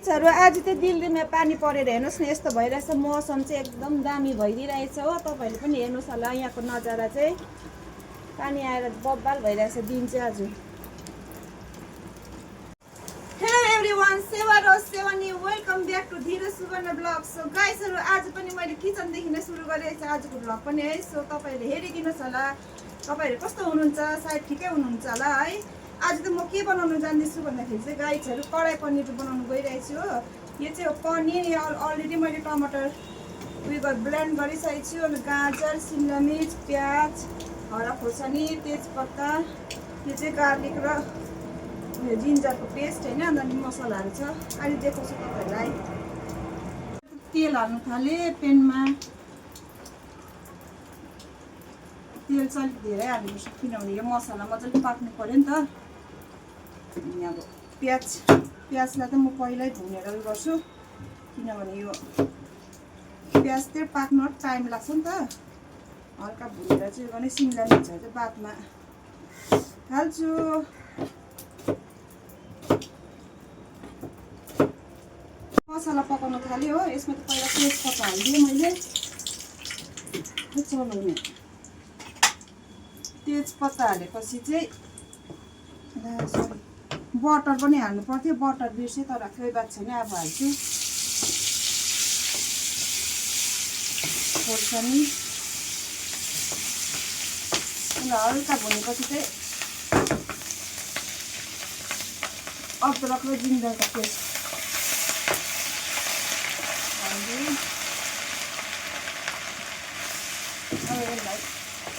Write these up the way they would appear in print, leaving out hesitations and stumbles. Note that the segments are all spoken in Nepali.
गाइसहरु आज चाहिँ दिल्लीमा पानी परेर हेर्नुस् न यस्तो भइरहेछ मौसम चाहिँ एकदम दामी भइदिरहेछ हो तपाईहरुले पनि हेर्नुस् होला यहाँको नजारा चाहिँ पानी आएर बब्बाल भइरहेछ दिन चाहिँ आज हेलो एभ्रीवन सेवानी welcome back to Dhiraj Suwarna blog so गाइसहरु आज पनि मैले किचन देखि नै सुरु गरेको छु आजको ब्लग पनि है सो तपाईहरुले हेरिदिनुस् होला तपाईहरु कस्तो हुनुहुन्छ सायद ठिकै हुनुहुन्छ होला है आज त म के बनाउन जान्दैछु भन्दाखेरि चाहिँ गाइसहरु कडाई पनिर बनाउन गइरहेछु हो यो चाहिँ पनिर अलरेडी मैले टमाटर उयो ब्लेन्ड गरिसकेको छु अनि गाजर शिमला मिर्च प्याज हरा खोर्सानी तेजपत्ता यो चाहिँ गार्लिक र उयो जिन्जरको पेस्ट हैन अनि मसलाहरु छ अहिले देखाउँछु तपाईहरुलाई तेल हाल्नु थाले पेनमा तेल चाहिँ धेरै हाल्नुपर्छ किनभने यो मसला मजाले पाक्नु पर्यो नि त अनि अब प्याजलाई त म पहिल्यै भुनेर गर्छु किनभने यो प्याज चाहिँ पाक्न टाइम लाग्छ नि त हल्का भुनेर चाहिँ गर्ने शिमला मिर्चहरु चाहिँ बादमा हाल्छु मसला पकाउन थाल्यो हो यसमा त पहिला तेजपत्ता हालिदिएँ मैले चलाउने तेजपत्ता हालेपछि चाहिँ बटर पनि हाल्नु पर्थ्यो बटर बिर्सेँ तर कोही बात छैन अब हाल्छु खोर्सानी हल्का भुनेपछि चाहिँ अदरक र जिन्जरको पेस्ट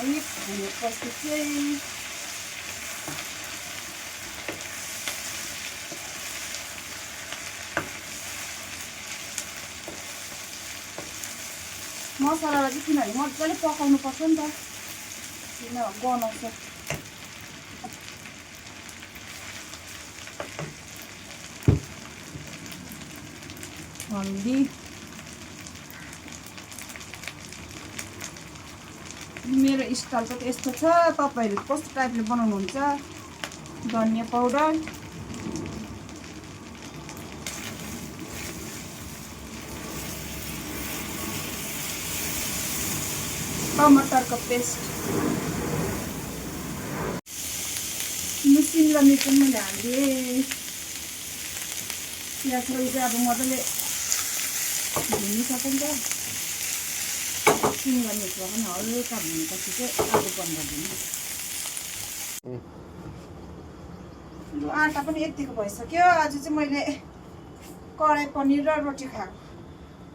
अलिक भुनेपछि चाहिँ मसलालाई चाहिँ किनभने मजाले पकाउनु पर्छ नि त किन गनाउँछ हल्दी मेरो स्टाइल चाहिँ यस्तो छ तपाईहरु कस्तो टाइपले बनाउनुहुन्छ धनिया पाउडर टमाटरको पेस्ट शिमला मिर्च पनि मैले हालिदिएँ प्याजलाई चाहिँ अब मजाले भुनिसक्यो नि त शिमला मिर्चलाई पनि हल्का भुनेपछि चाहिँ आलु बन्द गरिदिनु लु आटा पनि यतिको भइसक्यो आज चाहिँ मैले कडाई पनिर र रोटी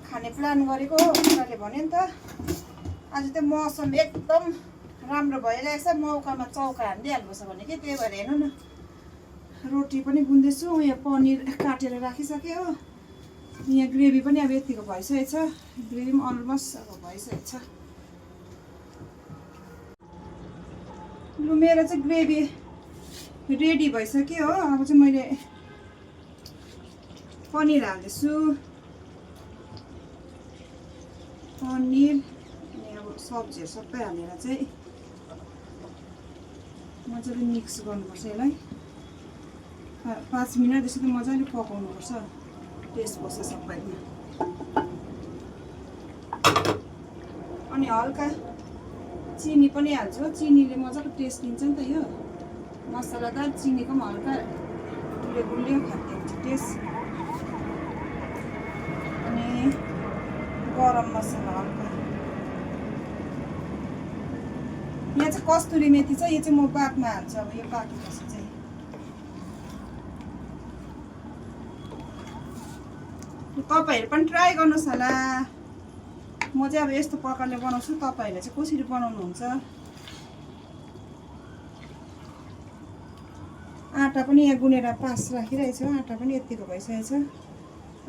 खाने प्लान गरेको उनीहरूले भन्यो नि त आज त मौसम एकदम राम्रो भइरहेछ मौकामा चौका हालिदिइहाल्नुपर्छ भने कि त्यही भएर हेर्नु न रोटी पनि गुन्दैछु यहाँ पनिर काटेर राखिसक्यो हो यहाँ ग्रेभी पनि अब यतिको भइसकेको छ ग्रेभी पनि अलमोस्ट अब भइसकेको छ लु मेरो चाहिँ ग्रेभी रेडी भइसक्यो हो अब चाहिँ मैले पनिर हाल्दैछु पनिर सब्जीहरु सबै हालेर चाहिँ मजाले मिक्स गर्नुपर्छ यसलाई 5 मिनेट जस्तो मजाले पकाउनुपर्छ टेस्ट बस्छ सबैमा अनि हल्का चिनी पनि हाल्छु चिनीले मजाको टेस्ट दिन्छ नि त यो मसलादार चिनीको पनि हल्का गुलियो खाद्य हुन्छ टेस्ट अनि गरम मसला हल्का यहाँ चाहिँ कस्तुरी मेथी छ यो चाहिँ म बादमा हाल्छु अब यो पाकेपछि चाहिँ तपाईहरु पनि ट्राई गर्नुस् होला म चाहिँ अब यस्तो प्रकारले बनाउँछु तपाईहरुले चाहिँ कसरी बनाउनुहुन्छ आटा पनि यहाँ गुनेर पास राखिरहेको छु आटा पनि यतिको भइसकेको छ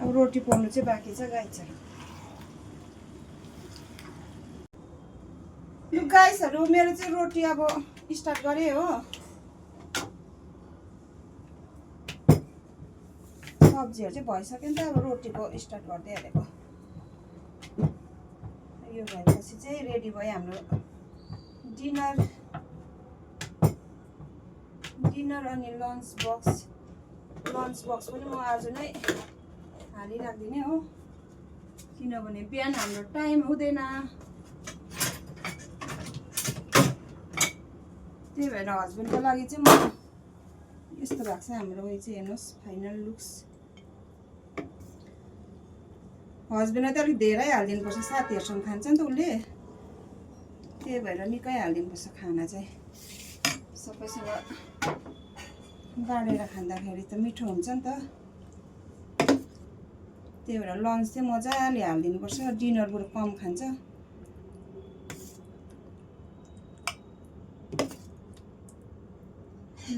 अब रोटी पोल्नु चाहिँ बाँकी छ गाइसहरु लु गाइसहरु मेरो चाहिँ रोटी अब स्टार्ट गरे हो सब्जीहरु चाहिँ भइसक्यो नि त अब रोटीको स्टार्ट गर्दै हालेको यो भएपछि चाहिँ रेडी भयो हाम्रो डिनर अनि लन्च बक्स पनि म आज नै हालिराखिदिने हो, किनभने बिहान हाम्रो टाइम हुँदैन। त्यही भएर हस्बेन्डको लागि चाहिँ म यस्तो भएको छ हाम्रो उयो चाहिँ। हेर्नुहोस् फाइनल लुक्स। हस्बेन्डलाई त अलिक धेरै हालिदिनुपर्छ, साथीहरूसँग खान्छ नि त उसले, त्यही भएर निकै हालिदिनुपर्छ खाना चाहिँ। सबैसँग बाँडेर खाँदाखेरि त मिठो हुन्छ नि त, त्यही भएर लन्च चाहिँ मजाले हालिदिनुपर्छ। डिनर बरु कम खान्छ।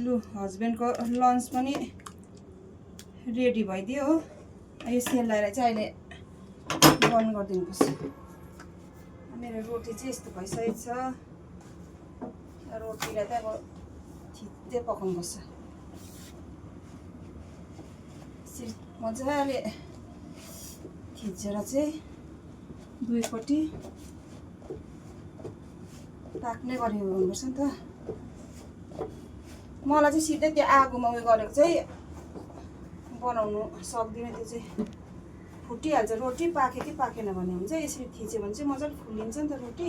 लु हस्बेन्डको लन्च पनि रेडी भइदियो हो। यो सेलाएर चाहिँ अहिले बन्द गरिदिनुपर्छ। मेरो रोटी चाहिँ यस्तो भइसकेको छ। रोटीलाई चाहिँ अब थिच्दै पकाउनुपर्छ। यसरी मजाले थिचेर चाहिँ दुईपट्टि पाक्ने गरी हुनुपर्छ नि त। मलाई चाहिँ सिधै त्यो आगोमा उयो गरेको चाहिँ बनाउनु सक्दिनँ। त्यो चाहिँ फुटिहाल्छ। रोटी पाक्यो कि पाकेन भने हुन्छ। यसरी थिच्यो भने चाहिँ मजाले फुलिन्छ नि त रोटी।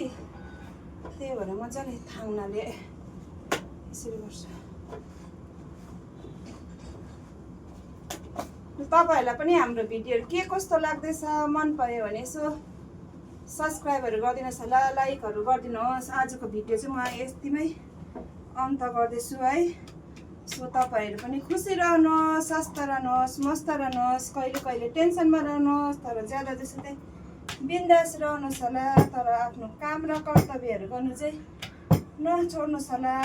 त्यही भएर मजाले थाङ्नाले यसरी गर्छ। तपाईँहरूलाई पनि हाम्रो भिडियोहरू के कस्तो लाग्दैछ, मन पर्यो भने यसो सब्सक्राइबहरू गरिदिनुहोस् होला, लाइकहरू गरिदिनुहोस्। आजको भिडियो चाहिँ म यतिमै अन्त गर्दैछु है। सो तपाईँहरू पनि खुसी रहनुहोस्, स्वस्थ रहनुहोस्, मस्त रहनुहोस्, कहिले कहिले टेन्सनमा रहनुहोस्, तर ज्यादा जस्तो चाहिँ बिन्दास रहनुहोस् होला। तर आफ्नो काम र कर्तव्यहरू गर्नु चाहिँ नछोड्नुहोस् होला।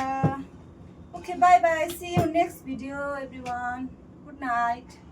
Okay, bye bye, see you next video everyone. Good night.